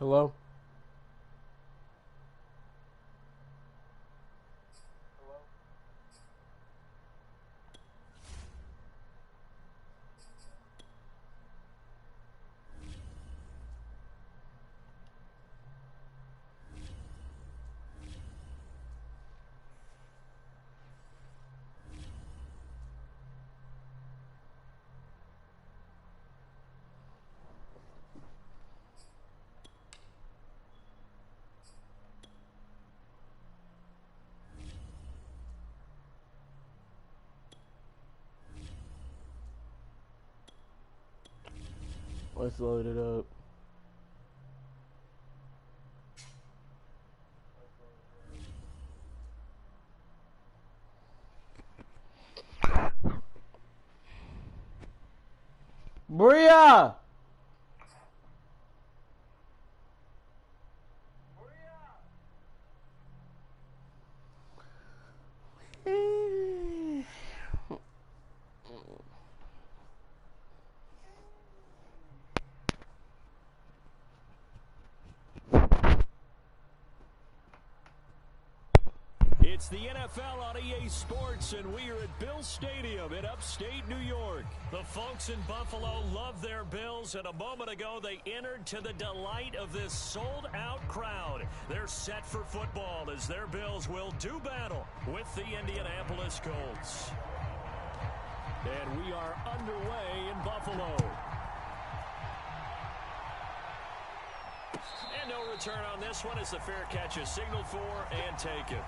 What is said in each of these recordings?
Hello? Let's load it up. Bria! It's the NFL on EA Sports, and we are at Bills Stadium in upstate New York. The folks in Buffalo love their Bills, and a moment ago they entered to the delight of this sold-out crowd. They're set for football as their Bills will do battle with the Indianapolis Colts. And we are underway in Buffalo. And no return on this one as the fair catch is signaled for and taken.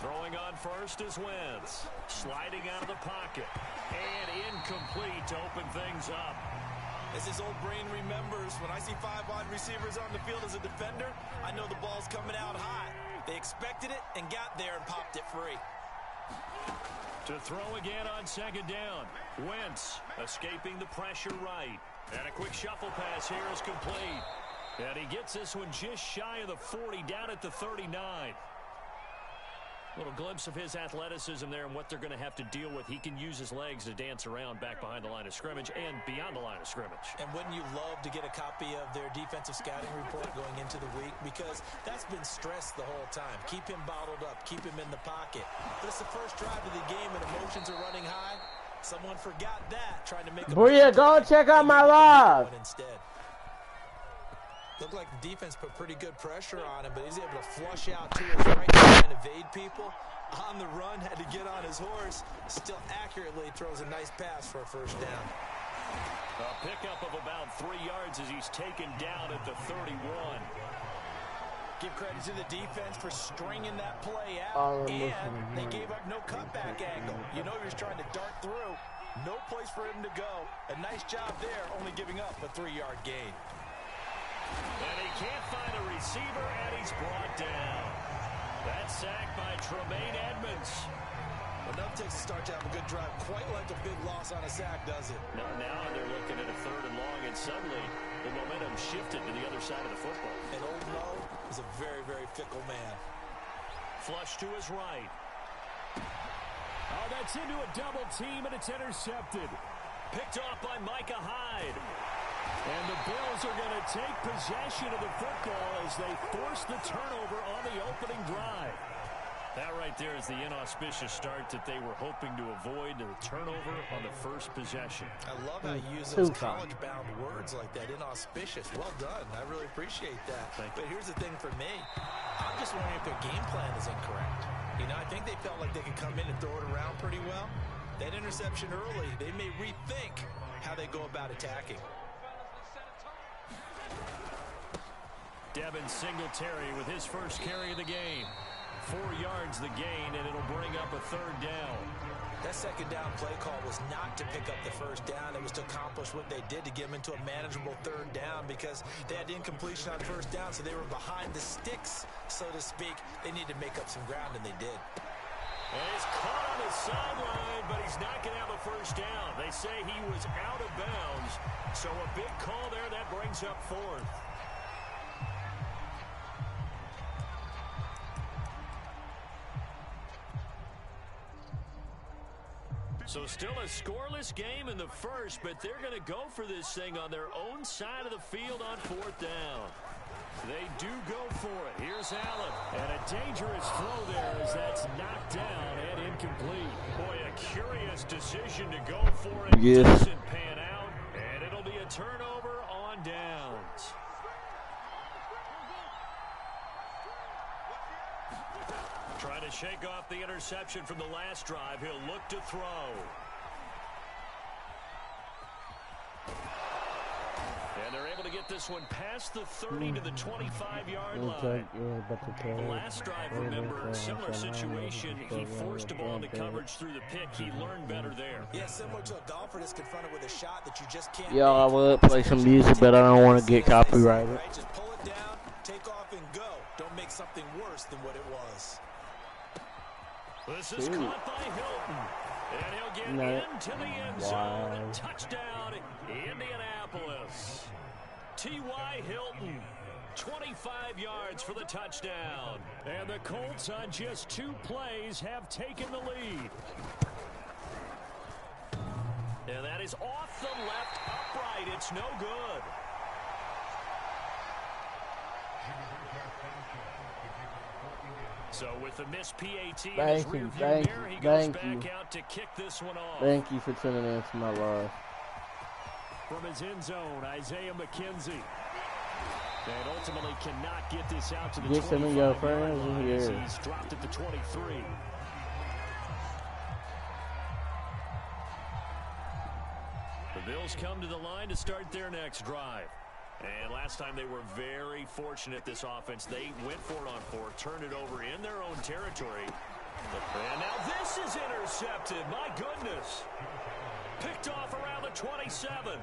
Throwing on first is Wentz. Sliding out of the pocket. And incomplete to open things up. As his old brain remembers, when I see 5 wide receivers on the field as a defender, I know the ball's coming out high. They expected it and got there and popped it free. To throw again on second down. Wentz escaping the pressure right. And a quick shuffle pass here is complete. And he gets this one just shy of the 40, down at the 39. Little glimpse of his athleticism there and what they're going to have to deal with. He can use his legs to dance around back behind the line of scrimmage and beyond the line of scrimmage. And wouldn't you love to get a copy of their defensive scouting report going into the week? Because that's been stressed the whole time. Keep him bottled up. Keep him in the pocket. But it's the first drive of the game and emotions are running high. Someone forgot that, trying to make a... Bria, go check out my live. Instead. Looked like the defense put pretty good pressure on him, but he's able to flush out to his right and evade people. On the run, had to get on his horse. Still accurately throws a nice pass for a first down. A pickup of about 3 yards as he's taken down at the 31. Give credit to the defense for stringing that play out, and they gave up no cutback angle. You know he was trying to dart through. No place for him to go. A nice job there, only giving up a 3-yard gain. And he can't find a receiver, and he's brought down. That sack by Tremaine Edmonds. Enough takes to start to have a good drive. Quite like a big loss on a sack, does it? Now they're looking at a 3rd and long, and suddenly the momentum shifted to the other side of the football. And old Mo is a very, very fickle man. Flush to his right. Oh, that's into a double team, and it's intercepted. Picked off by Micah Hyde. And the Bills are going to take possession of the football as they force the turnover on the opening drive. That right there is the inauspicious start that they were hoping to avoid, the turnover on the first possession. I love how you use those college-bound words like that, inauspicious. Well done. I really appreciate that. But here's the thing for me. I'm just wondering if their game plan is incorrect. You know, I think they felt like they could come in and throw it around pretty well. That interception early, they may rethink how they go about attacking. Devin Singletary with his first carry of the game. 4 yards the gain, and it'll bring up a 3rd down. That second down play call was not to pick up the first down. It was to accomplish what they did to get them into a manageable 3rd down because they had incompletion on first down, so they were behind the sticks, so to speak. They needed to make up some ground, and they did. And he's caught on the sideline, but he's not going to have a first down. They say he was out of bounds, so a big call there that brings brings up fourth. So still a scoreless game in the first, but they're going to go for this thing on their own side of the field on fourth down. They do go for it. Here's Allen. And a dangerous throw there as that's knocked down and incomplete. Boy, a curious decision to go for it. Yeah. Doesn't pan out, and it'll be a turnover on downs. Trying to shake off the interception from the last drive. He'll look to throw. And they're able to get this one past the 30 to the 25-yard line. The last drive, remember, a similar situation. He forced the ball into coverage through the pick. He learned better there. Yeah, similar to a golfer that's confronted with a shot that you just can't Yo, I would play some music, but I don't want to get copyrighted. Just pull it down, take off, and go. Don't make something worse than what it was. This is caught by Hilton. And he'll get into the end zone. Touchdown, Indianapolis. T.Y. Hilton, 25 yards for the touchdown. And the Colts on just 2 plays have taken the lead. And that is off the left upright. It's no good. So with the missed PAT in his rearview mirror, he goes back out to kick this one off. Thank you for tuning in to my live. From his end zone, Isaiah McKenzie. And ultimately cannot get this out to the 25-yard line as he's dropped at the 23. The Bills come to the line to start their next drive. And last time they were very fortunate, this offense. They went for it on 4, turned it over in their own territory. And now this is intercepted. My goodness. Picked off around the 27.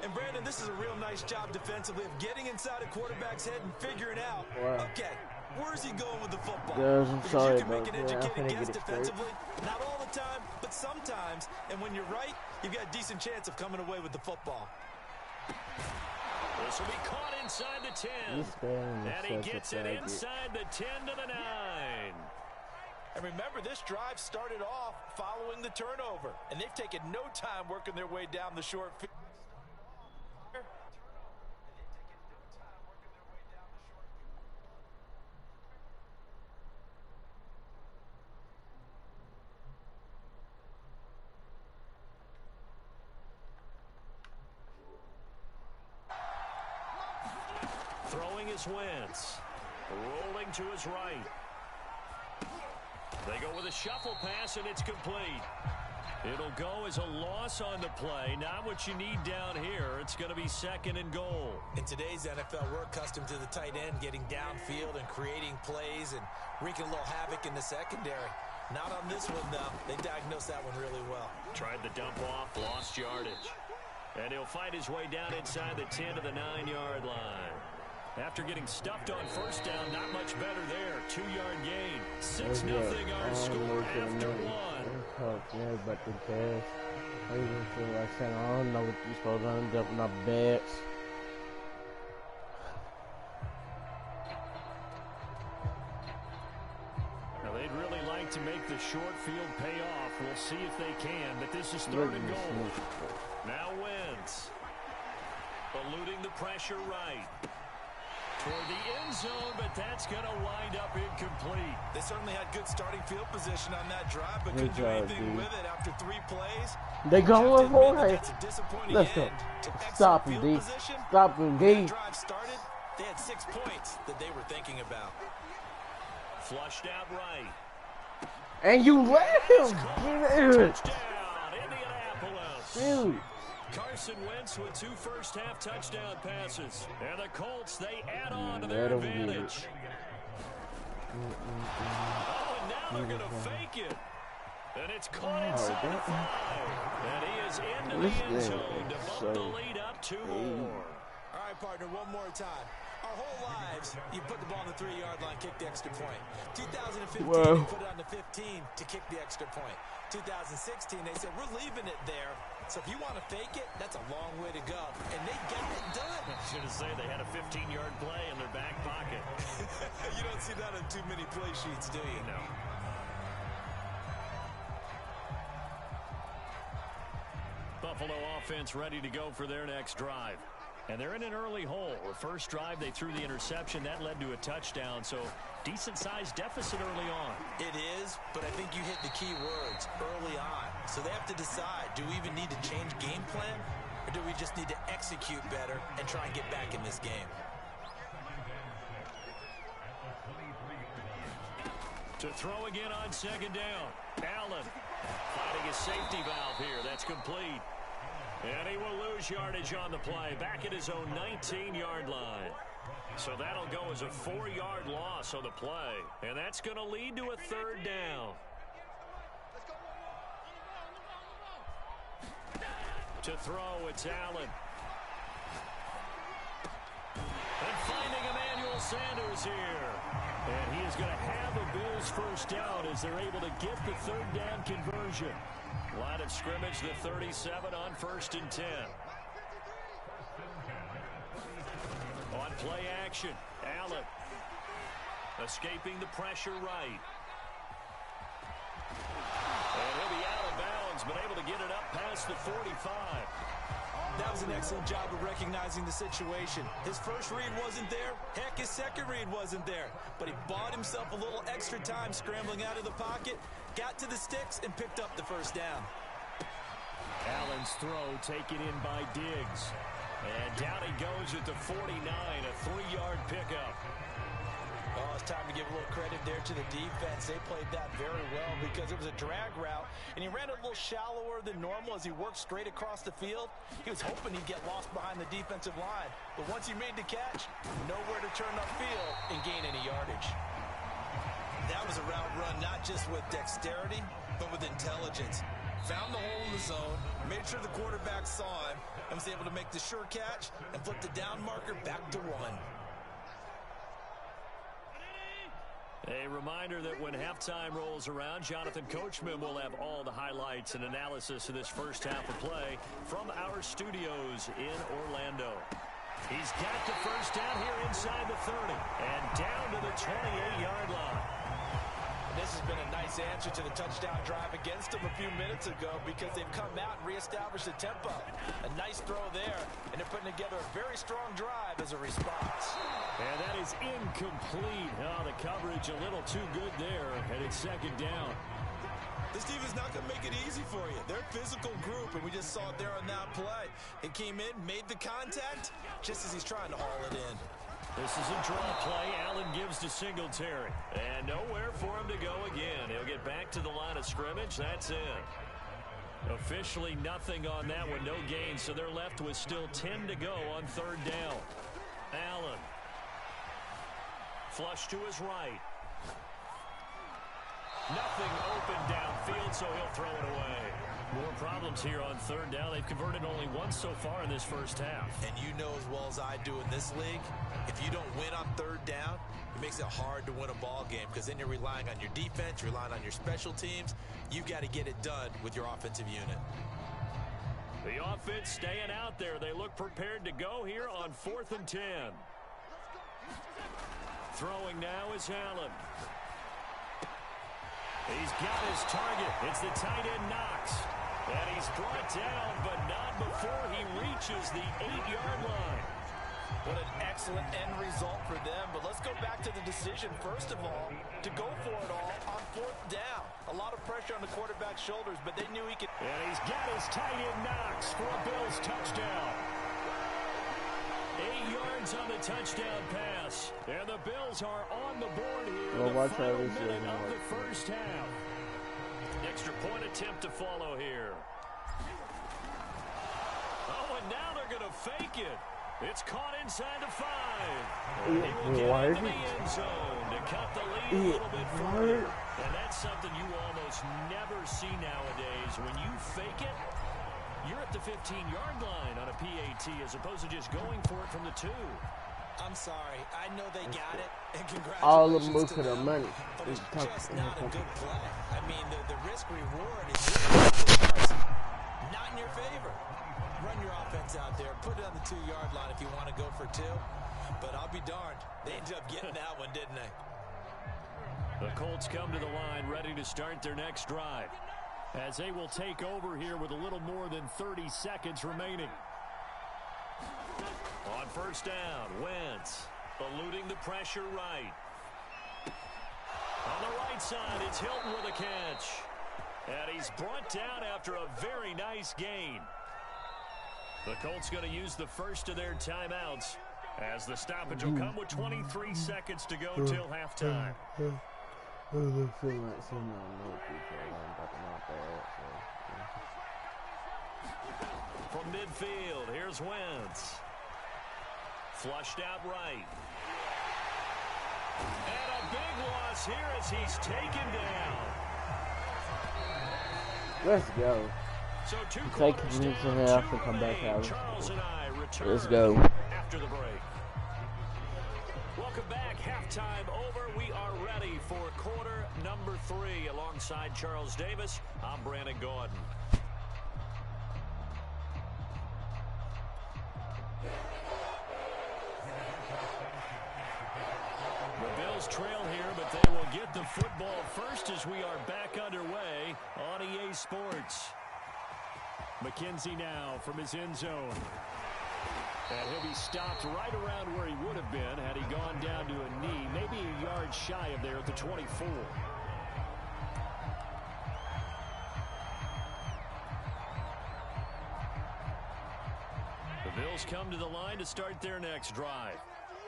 And Brandon, this is a real nice job defensively of getting inside a quarterback's head and figuring out, okay, where's he going with the football? Guys, I'm sorry, you can make an but educated guess defensively. Not all the time, but sometimes. And when you're right, you've got a decent chance of coming away with the football. This will be caught inside the 10. And he gets it inside the 10 to the 9. And remember, this drive started off following the turnover. And they've taken no time working their way down the short field. Throwing is Wentz. Rolling to his right. They go with a shuffle pass, and it's complete. It'll go as a loss on the play. Not what you need down here. It's going to be 2nd and goal. In today's NFL, we're accustomed to the tight end getting downfield and creating plays and wreaking a little havoc in the secondary. Not on this one, though. They diagnosed that one really well. Tried the dump off, lost yardage. And he'll fight his way down inside the 10 to the 9-yard line. After getting stuffed on first down, not much better there. 2-yard gain. 6-0 our score after 1. But the cash. I even feel like saying, I don't know what you're supposed to end up in our bets. Now they'd really like to make the short field pay off. We'll see if they can, but this is 3rd and goal. Now Wentz. Eluding the pressure right. Toward the end zone, but that's going to wind up incomplete. They certainly had good starting field position on that drive, but couldn't do anything with it after 3 plays. They going for it. Let's go. Stop him, D. Stop him, D. Drive started. They had 6 points that they were thinking about. Flushed out right. And you let him get it. Touchdown, Indianapolis. Dude. Carson Wentz with 2 first-half touchdown passes. And the Colts, they add on to their advantage. Oh, and now they're going to fake it. And it's caught inside the 5. And he is into the end zone to bump the lead up 2 more. All right, partner, one more time. Our whole lives, you put the ball on the 3-yard line, kick the extra point. 2015, they put it on the 15 to kick the extra point. 2016, they said, we're leaving it there. So if you want to fake it, that's a long way to go. And they got it done. to say they had a 15-yard play in their back pocket. You don't see that on too many play sheets, do you? No. Buffalo offense ready to go for their next drive. And they're in an early hole. The first drive, they threw the interception. That led to a touchdown, so decent-sized deficit early on. It is, but I think you hit the key words, early on. So they have to decide, do we even need to change game plan, or do we just need to execute better and try and get back in this game? To throw again on second down. Allen finding a safety valve here. That's complete. And he will lose yardage on the play. Back at his own 19-yard line. So that'll go as a 4-yard loss on the play. And that's going to lead to a third down. To throw, it's Allen. And finding Emmanuel Sanders here. And he is going to have a Bills first down as they're able to get the third down conversion. Line of scrimmage, the 37 on 1st and 10. On play action, Allen escaping the pressure right. And he'll be out of bounds, but able to get it up past the 45. That was an excellent job of recognizing the situation. His first read wasn't there. Heck, his second read wasn't there. But he bought himself a little extra time scrambling out of the pocket, got to the sticks, and picked up the first down. Allen's throw taken in by Diggs. And down he goes at the 49, a 3-yard pickup. Oh, it's time to give a little credit there to the defense. They played that very well because it was a drag route, and he ran a little shallower than normal as he worked straight across the field. He was hoping he'd get lost behind the defensive line, but once he made the catch, nowhere to turn upfield and gain any yardage. That was a route run not just with dexterity, but with intelligence. Found the hole in the zone, made sure the quarterback saw him, and was able to make the sure catch and flip the down marker back to 1. A reminder that when halftime rolls around, Jonathan Coachman will have all the highlights and analysis of this first half of play from our studios in Orlando. He's got the first down here inside the 30 and down to the 28-yard line. This has been a nice answer to the touchdown drive against them a few minutes ago because they've come out and reestablished the tempo. A nice throw there, and they're putting together a very strong drive as a response. And that is incomplete. Oh, the coverage a little too good there, and it's second down. This team is not going to make it easy for you. They're a physical group, and we just saw it there on that play. It came in, made the contact, just as he's trying to haul it in. This is a draw play. Allen gives to Singletary. And nowhere for him to go again. He'll get back to the line of scrimmage. That's it. Officially nothing on that one. No gain. So they're left with still 10 to go on third down. Allen. Flush to his right. Nothing open downfield, so he'll throw it away. More problems here on third down. They've converted only once so far in this first half. And you know as well as I do in this league, if you don't win on third down, it makes it hard to win a ball game because then you're relying on your defense, you're relying on your special teams. You've got to get it done with your offensive unit. The offense staying out there. They look prepared to go here on 4th and 10. Throwing now is Allen. He's got his target. It's the tight end Knox. And he's brought down, but not before he reaches the 8-yard line. What an excellent end result for them. But let's go back to the decision, first of all, to go for it all on 4th down. A lot of pressure on the quarterback's shoulders, but they knew he could. And he's got his tight end Knox for a Bills touchdown. 8 yards on the touchdown pass. And the Bills are on the board here. Well, the watch final how this minute is of the first half. Extra point attempt to follow here. Oh, and now they're going to fake it. It's caught inside the 5. And he will get into the end zone to cut the lead a little bit further. And that's something you almost never see nowadays. When you fake it, you're at the 15-yard line on a PAT as opposed to just going for it from the 2. I'm sorry. I know they got it, and congratulations all the most to of the them, money. but it's just not a good play. I mean, the risk-reward is really not in your favor. Run your offense out there. Put it on the 2-yard line if you want to go for 2. But I'll be darned. They ended up getting that one, didn't they? The Colts come to the line ready to start their next drive, as they will take over here with a little more than 30 seconds remaining. On first down, Wentz eluding the pressure right. On the right side, it's Hilton with a catch. And he's brought down after a very nice gain. The Colts going to use the first of their timeouts, as the stoppage will come with 23 seconds to go till halftime. From midfield, here's Wentz. Flushed out right. And a big loss here as he's taken down. Let's go. So Take it into the half and come back out. Charles and I return Let's go. after the break. Welcome back. Halftime over. We are ready for quarter number 3. Alongside Charles Davis, I'm Brandon Gaudin. The Bills trail here, but they will get the football first as we are back underway on EA Sports. McKenzie now from his end zone. And he'll be stopped right around where he would have been had he gone down to a knee, maybe a yard shy of there at the 24. The Bills come to the line to start their next drive.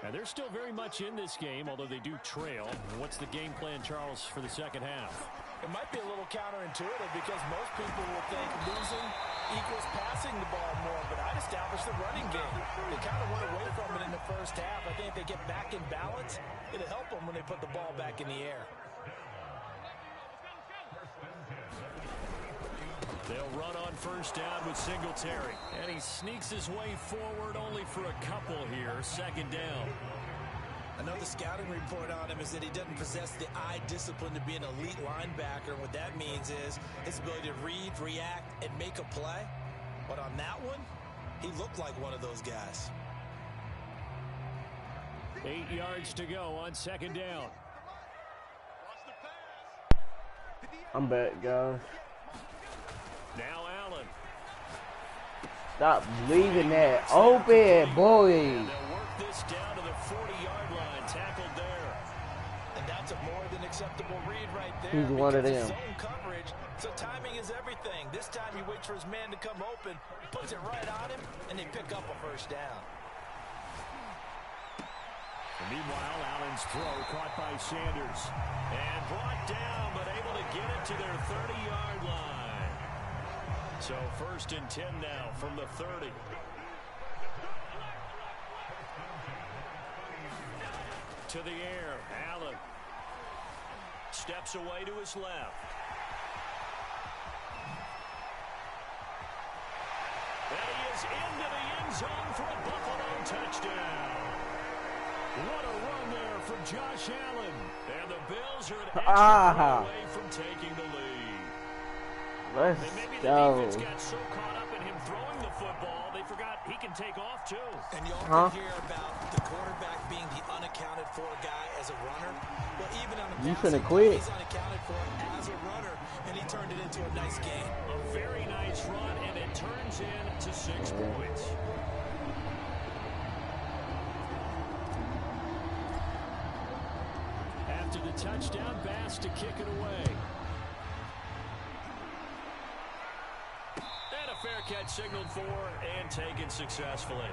And they're still very much in this game, although they do trail. What's the game plan, Charles, for the second half? It might be a little counterintuitive because most people will think losing equals passing the ball more, but I'd establish the running game. They kind of went away from it in the first half. I think if they get back in balance, it'll help them when they put the ball back in the air. They'll run on first down with Singletary. And he sneaks his way forward only for a couple here. Second down. Another scouting report on him is that he doesn't possess the eye discipline to be an elite linebacker. What that means is his ability to read, react, and make a play. But on that one, he looked like one of those guys. 8 yards to go on second down. I'm back, guys. Now Allen. Stop leaving that open, boy. And they'll work this down to the 40-yard line. Tackled there. And that's a more than acceptable read right there. He's one of them. Zone coverage, so timing is everything. This time he waits for his man to come open, puts it right on him, and they pick up a first down. And meanwhile, Allen's throw caught by Sanders. And brought down, but able to get it to their 30-yard line. So first and 10 now from the 30. To the air, Allen steps away to his left. And he is into the end zone for a Buffalo touchdown. What a run there for Josh Allen. And the Bills are an extra away from taking the lead. Let's and maybe go. The defense got so caught up in him throwing the football, they forgot he can take off too. And you often hear about the quarterback being the unaccounted for guy as a runner. Well, even on the passing play, he's unaccounted for as a runner, and he turned it into a nice game. A very nice run, and it turns into 6 points. After the touchdown, Bass to kick it away. And a fair catch signaled for and taken successfully.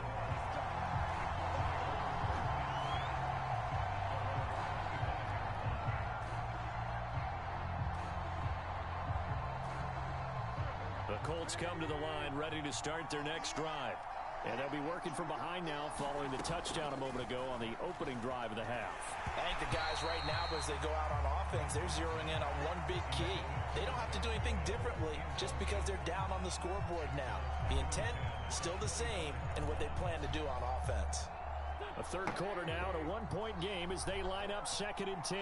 The Colts come to the line ready to start their next drive. And they'll be working from behind now following the touchdown a moment ago on the opening drive of the half. I think the guys right now, as they go out on offense, they're zeroing in on one big key. They don't have to do anything differently just because they're down on the scoreboard now. The intent, still the same, and what they plan to do on offense. A third quarter now and a 1-point game as they line up 2nd and 10.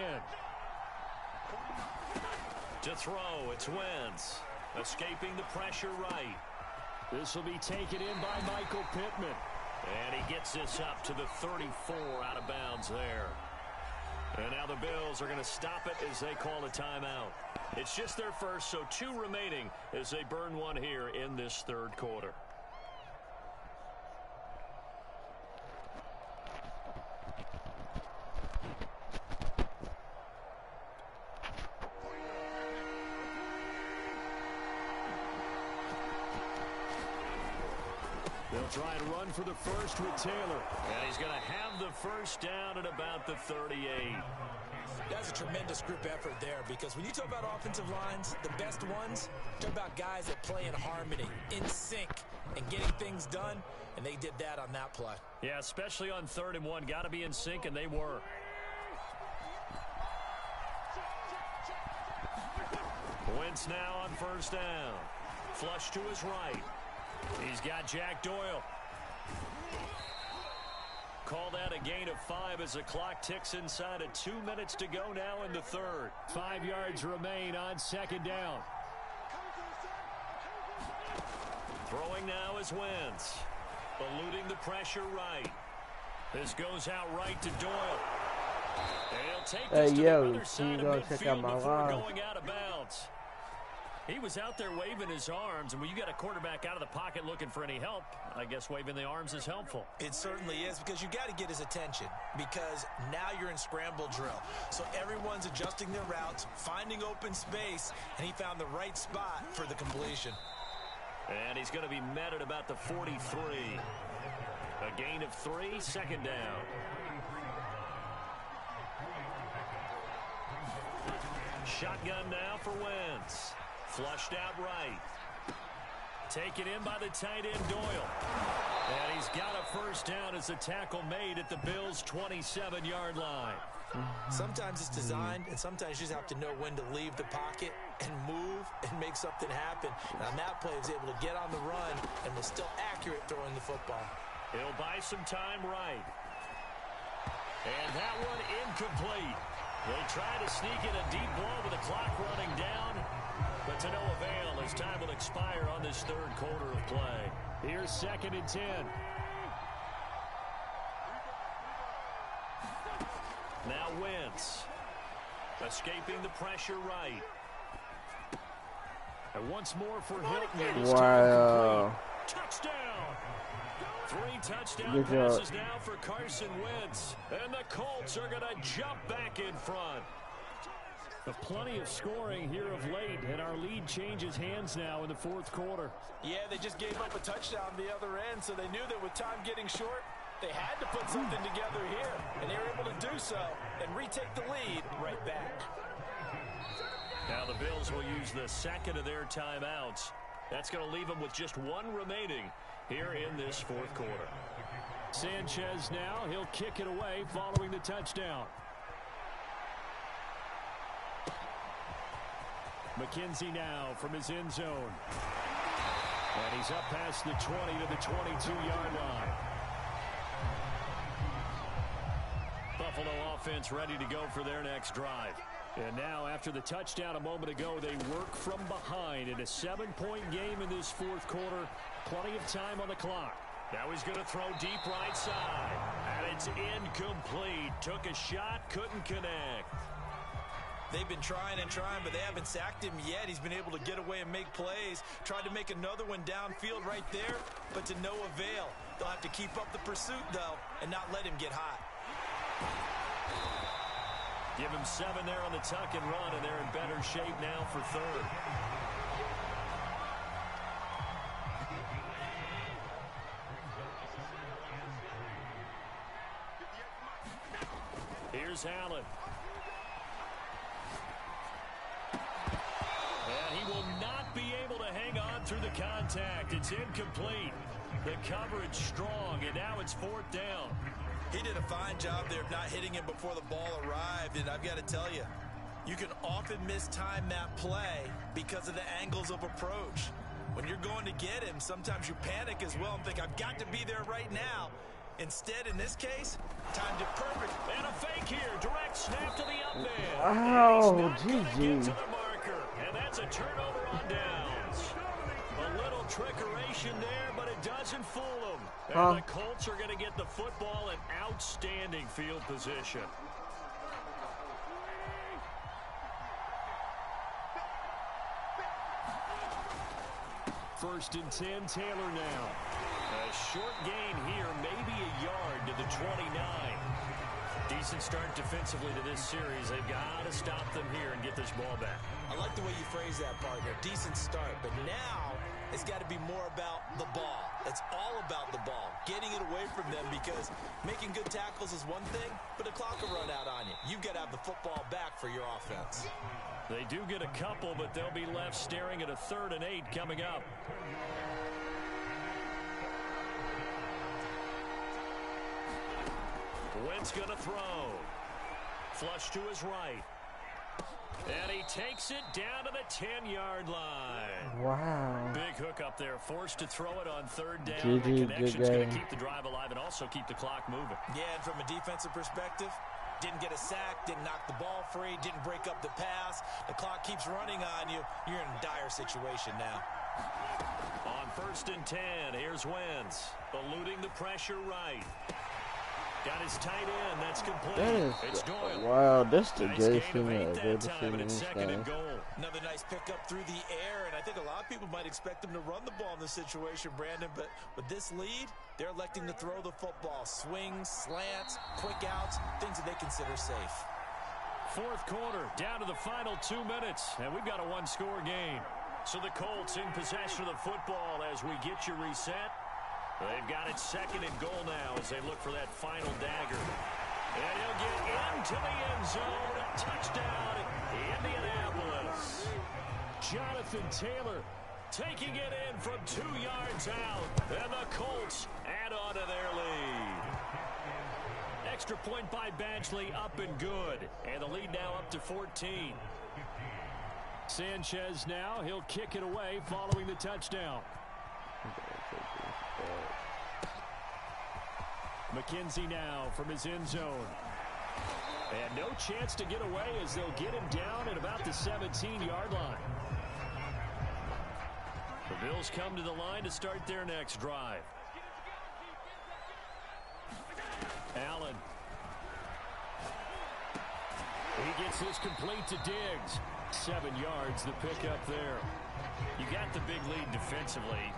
To throw, it's Wentz. Escaping the pressure right. This will be taken in by Michael Pittman. And he gets this up to the 34 out of bounds there. And now the Bills are going to stop it as they call a timeout. It's just their first, so 2 remaining as they burn one here in this third quarter. They'll try and run for the first with Taylor. And he's going to have the first down at about the 38. That's a tremendous group effort there, because when you talk about offensive lines, the best ones, talk about guys that play in harmony, in sync, and getting things done, and they did that on that play. Yeah, especially on 3rd and 1. Got to be in sync, and they were. Wentz now on first down. Flush to his right. He's got Jack Doyle. Called out a gain of 5 as the clock ticks inside of 2 minutes to go now in the third. 5 yards remain on second down. Throwing now is Wentz. Eluding the pressure right. This goes out right to Doyle. And he'll take this to the other side of midfield before going out of bounds. He was out there waving his arms, and when you got a quarterback out of the pocket looking for any help, I guess waving the arms is helpful. It certainly is, because you got to get his attention, because now you're in scramble drill. So everyone's adjusting their routes, finding open space, and he found the right spot for the completion. And he's going to be met at about the 43. A gain of 3, second down. Shotgun now for Wentz. Flushed out right. Taken in by the tight end Doyle. And he's got a first down as the tackle made at the Bills' 27-yard line. Sometimes it's designed, and sometimes you just have to know when to leave the pocket and move and make something happen. And on that play, he was able to get on the run and was still accurate throwing the football. He'll buy some time right. And that one incomplete. They'll try to sneak in a deep ball with the clock running down, but to no avail as time will expire on this third quarter of play. Here's 2nd and 10. Now Wentz, escaping the pressure right. And once more for Hilton. Wow. Touchdown. 3 touchdown passes now for Carson Wentz. And the Colts are going to jump back in front. But plenty of scoring here of late, and our lead changes hands now in the fourth quarter. Yeah, they just gave up a touchdown the other end, so they knew that with time getting short, they had to put something together here, and they were able to do so and retake the lead right back. Now the Bills will use the second of their timeouts. That's going to leave them with just 1 remaining here in this fourth quarter. Sanchez now, he'll kick it away following the touchdown. McKenzie now from his end zone. And he's up past the 20 to the 22-yard line. Buffalo offense ready to go for their next drive. And now, after the touchdown a moment ago, they work from behind in a 7-point game in this fourth quarter. Plenty of time on the clock. Now he's going to throw deep right side. And it's incomplete. Took a shot, couldn't connect. They've been trying and trying, but they haven't sacked him yet. He's been able to get away and make plays. Tried to make another one downfield right there, but to no avail. They'll have to keep up the pursuit, though, and not let him get hot. Give him 7 there on the tuck and run, and they're in better shape now for third. Here's Allen. And he will not be able to hang on through the contact. It's incomplete. The coverage strong, and now it's 4th down. He did a fine job there of not hitting him before the ball arrived, and I've got to tell you, you can often mistime that play because of the angles of approach. When you're going to get him, sometimes you panic as well and think, I've got to be there right now. Instead, in this case, timed it perfect. And a fake here. Direct snap to the up man. Oh, GG. Get to the marker, and that's a turnover on downs. A little little trickeration there, but it doesn't fool them. And the Colts are going to get the football in outstanding field position. First and 10, Taylor now. A short gain here, maybe a yard to the 29. Decent start defensively to this series. They've got to stop them here and get this ball back. I like the way you phrase that, partner. Decent start, but now it's got to be more about the ball. It's all about the ball, getting it away from them, because making good tackles is one thing, but the clock will run out on you. You've got to have the football back for your offense. They do get a couple, but they'll be left staring at a 3rd and 8 coming up. Wentz going to throw. Flush to his right. And he takes it down to the 10-yard line. Wow. Big hook up there. Forced to throw it on 3rd down. The connection's going to keep the drive alive and also keep the clock moving. Yeah, and from a defensive perspective, didn't get a sack, didn't knock the ball free, didn't break up the pass. The clock keeps running on you. You're in a dire situation now. On 1st and 10, here's Wentz. Eluding the pressure right. Got his tight end. That's complete. It's Doyle. Wow, that's the nice greatest gain thing of 8 I've that ever time, seen and in it's this 2nd game. and goal. Another nice pickup through the air, and I think a lot of people might expect them to run the ball in this situation, Brandon, but with this lead, they're electing to throw the football. Swings, slants, quick outs, things that they consider safe. 4th quarter, down to the final 2 minutes, and we've got a 1-score game. So the Colts in possession of the football as we get you reset. They've got it 2nd and goal now as they look for that final dagger. And he'll get into the end zone. Touchdown, Indianapolis. Jonathan Taylor taking it in from 2 yards out. And the Colts add on to their lead. Extra point by Badgley, up and good. And the lead now up to 14. Sanchez now, he'll kick it away following the touchdown. McKenzie now from his end zone. And no chance to get away as they'll get him down at about the 17-yard line. The Bills come to the line to start their next drive. Allen. He gets this complete to Diggs. 7 yards the pickup there. You got the big lead defensively.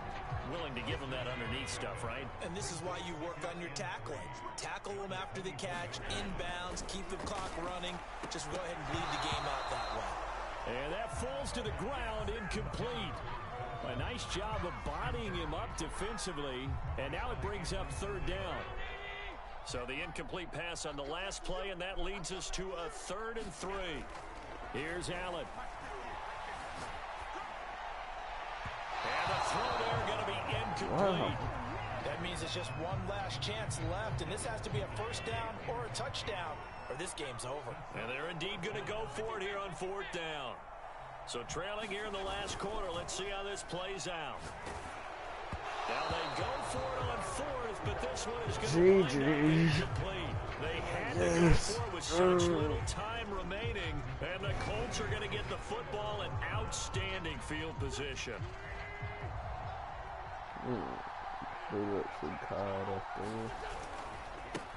Willing to give them that underneath stuff, right? And this is why you work on your tackling. Tackle them after the catch, inbounds, keep the clock running. Just go ahead and bleed the game out that way. And that falls to the ground, incomplete. A nice job of bodying him up defensively. And now it brings up 3rd down. So the incomplete pass on the last play, and that leads us to a 3rd and 3. Here's Allen. And the throw there going to be incomplete. Wow. That means it's just one last chance left, and this has to be a 1st down or a touchdown, or this game's over. And they're indeed going to go for it here on 4th down. So trailing here in the last quarter, let's see how this plays out. Now they go for it on 4th, but this one is going to be incomplete. They had to go for it with such little time remaining, and the Colts are going to get the football in outstanding field position.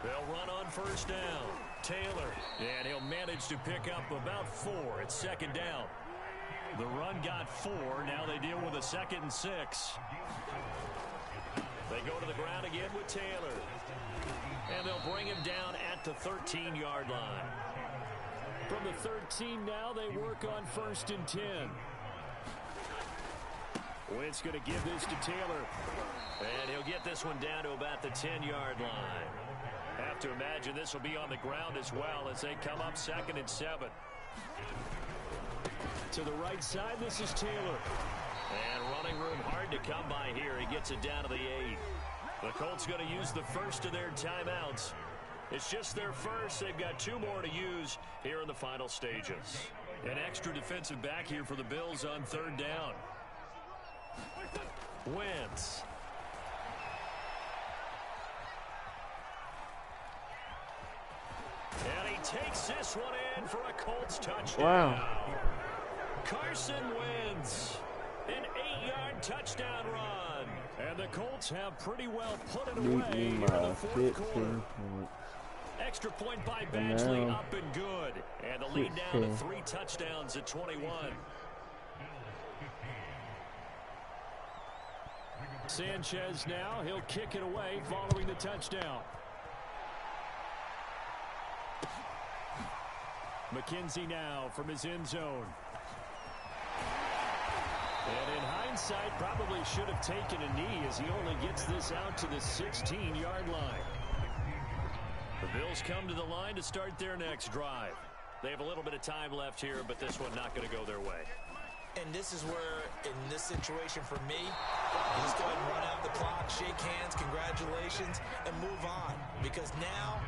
They'll run on 1st down. Taylor, and he'll manage to pick up about 4 at 2nd down. The run got 4. Now they deal with a 2nd and 6. They go to the ground again with Taylor. And they'll bring him down at the 13-yard line. From the 13 now, they work on 1st and 10. Wentz going to give this to Taylor. And he'll get this one down to about the 10-yard line. Have to imagine this will be on the ground as well as they come up 2nd and 7. To the right side, this is Taylor. And running room hard to come by here. He gets it down to the 8. The Colts going to use the first of their timeouts. It's just their first. They've got 2 more to use here in the final stages. An extra defensive back here for the Bills on 3rd down. Wentz. And he takes this one in for a Colts touchdown. Wow. Carson Wentz, an 8-yard touchdown run. And the Colts have pretty well put it away in the fourth quarter. Extra point by Badgley, up and good. And the lead down to 3 touchdowns at 21. Sanchez now, he'll kick it away following the touchdown. McKenzie now from his end zone. And in hindsight, probably should have taken a knee as he only gets this out to the 16-yard line. The Bills come to the line to start their next drive. They have a little bit of time left here, but this one not going to go their way. And this is where, in this situation for me, you just go ahead and run out the clock, shake hands, congratulations, and move on. Because now,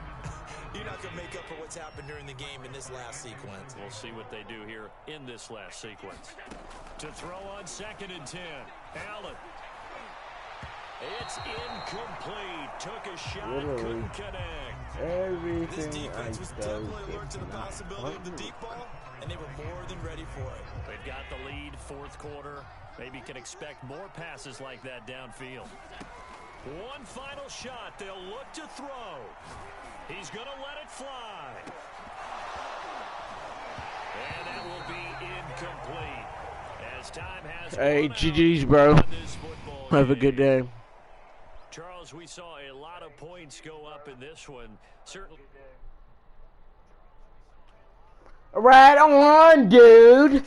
you're not going to make up for what's happened during the game in this last sequence. We'll see what they do here in this last sequence. To throw on 2nd and 10. Allen. It's incomplete. Took a shot, couldn't connect. Everything This defense was I definitely alert to the possibility of the deep ball, and they were more than ready for it. They've got the lead, fourth quarter. Maybe can expect more passes like that downfield. One final shot. They'll look to throw. He's going to let it fly. And that will be incomplete. As time has Hey, GG's, bro. Have a good day. Charles, we saw a lot of points go up in this one. Certainly. Right on, dude.